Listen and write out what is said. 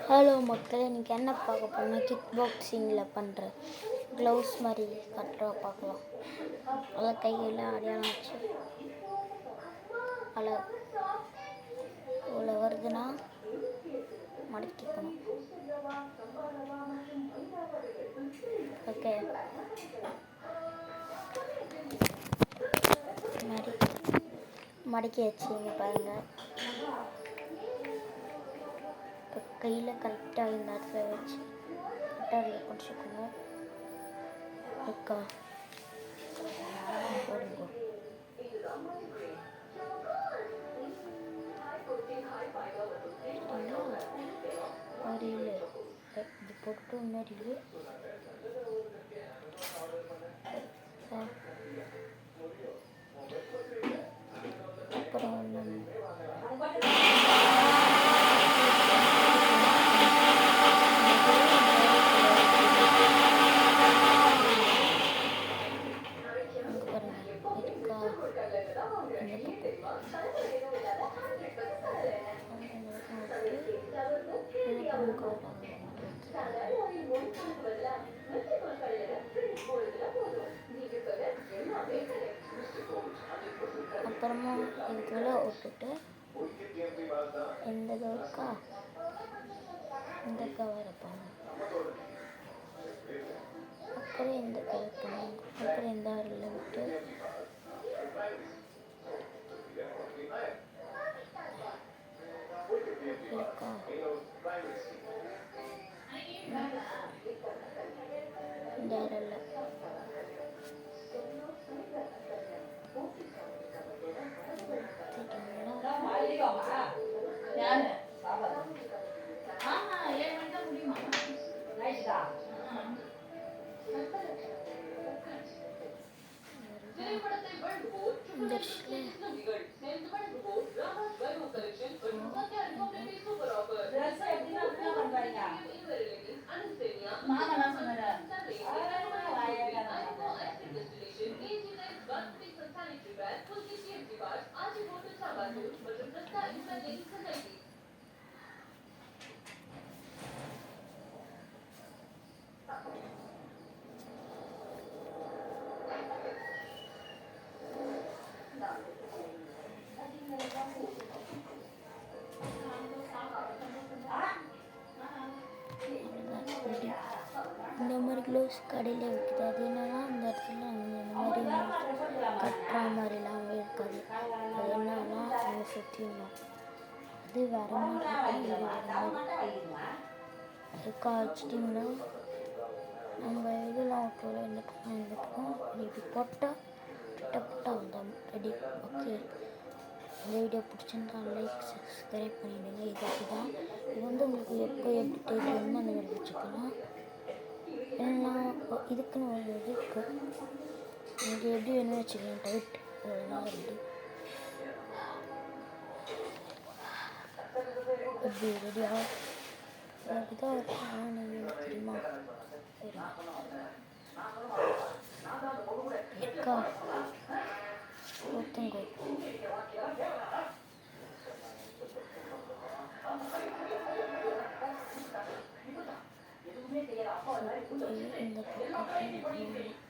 Hello மக்களே, இன்றைக்கி என்ன பார்க்க போனால் கிக் பாக்ஸிங்கில் பண்ணுற க்ளவுஸ் மாதிரி கட்டுறா பார்க்கலாம். அதில் கையில் அடையாளம் வச்சு அதில் இவ்வளோ வருதுன்னா மடக்கிக்கணும். ஓகே, மடக்கி வச்சுங்க பாருங்கள். இப்போ கையில் கரெக்டாக இந்த இடத்துல வச்சு கரெக்டாக பிடிச்சிக்கணும். ஓகே, போடுங்க. அரியல இது போட்டு இன்னொரு அப்புறம் அப்புறமா இதுக்குள்ள விட்டுட்டு இந்த இருக்கா இந்த கவரை பண்ணு, அப்புறம் இந்த கவர் பண்ணு, அப்புறம் இந்த அரில் விட்டு இருக்கா இந்த அரில் இந்த மாதிரி க்ளவுஸ் கடையில் விற்குது. அது என்னன்னா அந்த இடத்துல இந்த மாதிரி கட்டுற மாதிரிலாம் இருக்காது. அது என்னன்னா அவங்க சுற்றிடணும். அது வேற மாதிரி இருக்கா வச்சுட்டிங்கன்னா நம்ம இதெல்லாம் விட்டோம். இந்த பக்கம் இப்படி போட்டால் வந்தோம் ரெடி. ஓகே, இந்த வீடியோ பிடிச்சிருந்தா லைக் சப்ஸ்கிரைப் பண்ணிவிடுங்க. இதுதான் இது உங்களுக்கு எப்போ எப்படி டேஸ்ட் வேணுமோ அந்த மாதிரி வச்சுக்கலாம். ஏன்னா இதுக்குன்னு ஒரு இது இருக்குது, உங்களுக்கு எப்படி வேணும்னு வச்சுக்கலாம். டைட் அதெல்லாம் எப்படி ரெடியாக அப்படிதான் இருக்கும். நீங்கள் தெரியுமா இருக்கா ஒருத்தங்க இந்த பக்கம்